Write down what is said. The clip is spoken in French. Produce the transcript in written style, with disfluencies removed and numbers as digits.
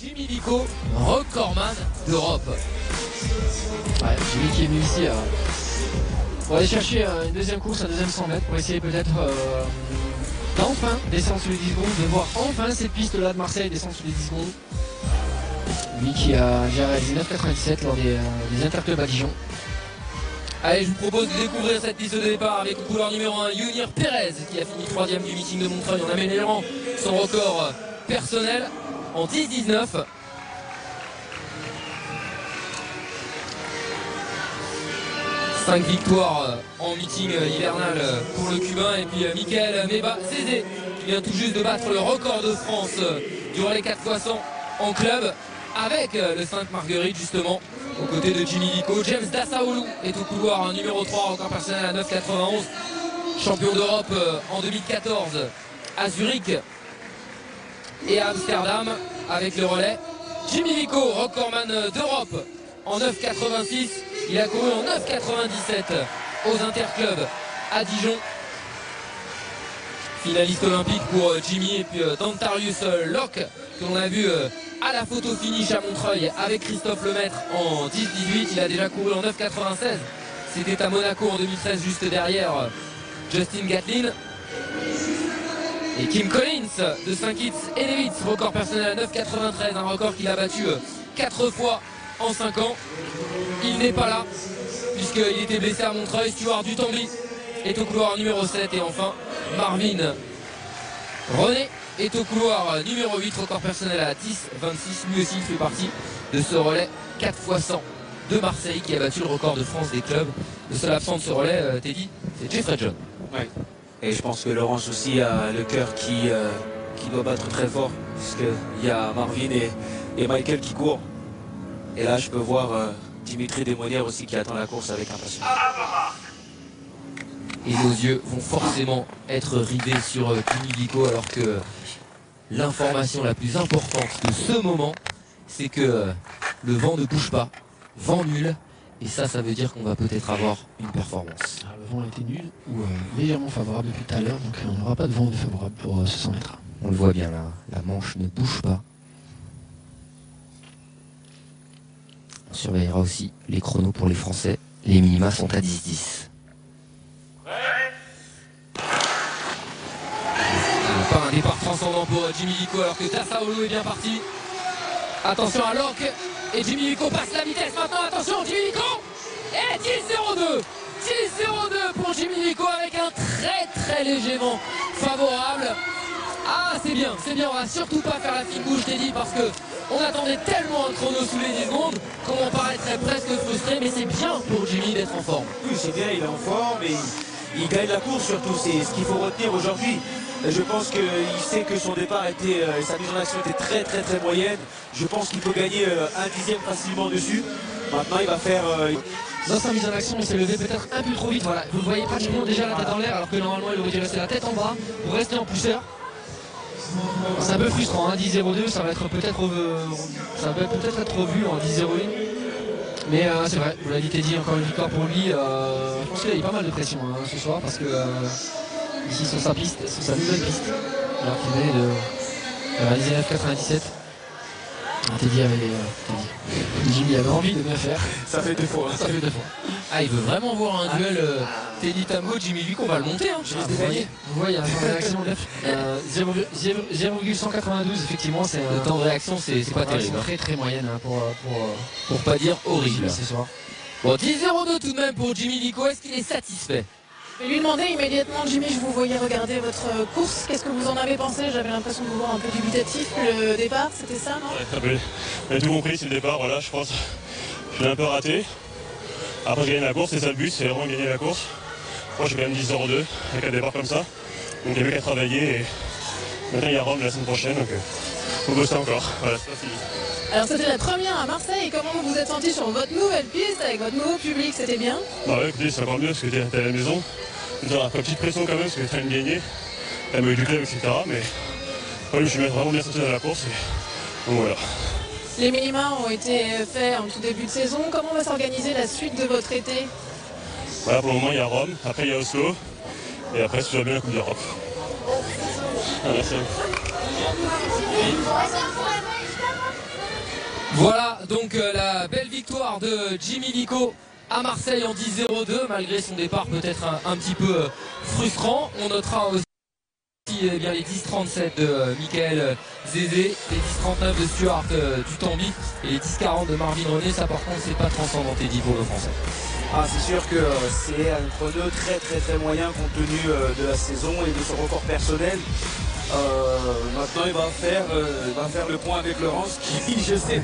Jimmy Vico, recordman d'Europe. Ouais, Jimmy qui est venu ici pour aller chercher une deuxième course, un deuxième 100 mètres, pour essayer peut-être d'enfin descendre sous les 10 secondes, de voir enfin cette piste-là de Marseille descendre sous les 10 secondes. Lui qui a déjà réalisé 9,97 lors des Interclubs à Dijon. Allez, je vous propose de découvrir cette piste de départ avec le coureur numéro 1, Younir Perez, qui a fini 3e du meeting de Montreuil en améliorant son record personnel en 10,19. Cinq victoires en meeting hivernal pour le Cubain. Et puis Michael Meba Cézé qui vient tout juste de battre le record de France du relais 4x100 en club avec le 5 Marguerite justement aux côtés de Jimmy Vico. James Dassaoulou est au couloir numéro 3, record personnel à 9,91. Champion d'Europe en 2014 à Zurich et à Amsterdam avec le relais. Jimmy Vico, recordman d'Europe en 9,86. Il a couru en 9,97 aux Interclubs à Dijon. Finaliste olympique pour Jimmy et puis Dantarius Locke que l'on a vu à la photo finish à Montreuil avec Christophe Lemaître en 10,18. Il a déjà couru en 9,96. C'était à Monaco en 2013 juste derrière Justin Gatlin. Et Kim Collins de Saint-Kitts et Nevis, record personnel à 9,93, un record qu'il a battu 4 fois en 5 ans. Il n'est pas là puisqu'il était blessé à Montreuil. Stuart Dutambi est au couloir numéro 7 et enfin Marvin René est au couloir numéro 8, record personnel à 10,26. Lui aussi fait partie de ce relais 4x100 de Marseille qui a battu le record de France des clubs. Le seul absent de ce relais, Teddy, c'est Jeffrey John. Ouais. Et je pense que Laurence aussi a le cœur qui doit battre très fort, puisqu'il y a Marvin et Michael qui courent. Et là, je peux voir Dimitri Desmonières aussi qui attend la course avec impatience. Et nos yeux vont forcément être rivés sur Jimmy Vico, alors que l'information la plus importante de ce moment, c'est que le vent ne bouge pas, vent nul. Et ça veut dire qu'on va peut-être avoir une performance. Le vent était nul ou légèrement favorable depuis tout à l'heure, donc on n'aura pas de vent défavorable pour ce 100 mètres. On le voit bien là, la manche ne bouge pas. On surveillera aussi les chronos pour les Français. Les minima sont à 10-10. Pas un départ transcendant pour Jimmy Vico alors que Dassaoulou est bien parti. Attention à Locke et Jimmy Vico passe la vitesse maintenant. Attention Jimmy Vico et 10,02. 10,02 pour Jimmy Vico avec un très léger vent favorable. Ah c'est bien, on va surtout pas faire la fine bouche Teddy parce que on attendait tellement un chrono sous les 10 secondes qu'on en paraîtrait presque frustré, mais c'est bien pour Jimmy d'être en forme. Oui c'est bien, il est en forme et il gagne la course surtout, c'est ce qu'il faut retenir aujourd'hui. Je pense qu'il sait que son départ était, sa mise en action était très moyenne. Je pense qu'il peut gagner un dixième facilement dessus. Maintenant il va faire... Dans sa mise en action, il s'est levé peut-être un peu trop vite. Voilà. Vous le voyez pratiquement déjà la tête en l'air, alors que normalement il aurait dû rester la tête en bas pour rester en pousseur. C'est un peu frustrant, hein, 10,02, ça va peut-être être revu en 10,01. Mais c'est vrai, vous l'avez dit Teddy, encore une victoire pour lui. Je pense qu'il a eu pas mal de pression ce soir parce que ici sur sa piste, sur sa nouvelle piste, alors qu'il venait de réaliser 9,97. Jimmy avait envie de bien faire. Ça fait 2 fois. Ça fait 2 fois. Ah, il veut vraiment voir un duel Teddy Tango, Jimmy Vico, on va le monter. Hein. Vous voyez, un temps de réaction 0,192, effectivement, c'est le temps de réaction, c'est pas terrible. C'est très moyenne hein, pour pas dire horrible. Ce soir. Bon, 10,02 tout de même pour Jimmy Vico, est-ce qu'il est satisfait? Je vais lui demander immédiatement, Jimmy, je vous voyais regarder votre course, qu'est-ce que vous en avez pensé? J'avais l'impression de vous voir un peu dubitatif, le départ, c'était ça, non? Ouais, j'ai tout compris, c'est le départ, voilà, je pense. Je l'ai un peu raté. Après, j'ai gagné la course, c'est ça le but, c'est vraiment gagner la course. Moi, j'ai quand même 10,02 avec un départ comme ça. Donc, il n'y a plus qu'à travailler et maintenant, il y a Rome la semaine prochaine, donc faut bosser encore. Voilà, ça, c'est... Alors, c'était la première à Marseille, comment vous vous êtes senti sur votre nouvelle piste, avec votre nouveau public, c'était bien? Bah ouais, écoutez, c'est encore mieux parce que t'es à la maison. Tu as une petite pression quand même parce que tu as une gagnée, la maillot du club, etc. Mais ouais, je suis vraiment bien sorti dans la course et donc voilà. Les minima ont été faits en tout début de saison. Comment va s'organiser la suite de votre été? Voilà, pour le moment il y a Rome, après il y a Oslo et après c'est déjà bien la Coupe d'Europe. Ah, merci. Voilà donc la belle victoire de Jimmy Lico à Marseille en 10-0-2, malgré son départ peut-être un petit peu frustrant. On notera aussi eh bien, les 10-37 de Michael Zézé, les 10-39 de Stuart Dutambi et les 10-40 de Marvin René. Ça par contre c'est pas transcendant, Teddy, pour le français. Ah, c'est sûr que c'est un chrono très moyen compte tenu de la saison et de son record personnel. Maintenant il va faire le point avec Laurence qui, je sais,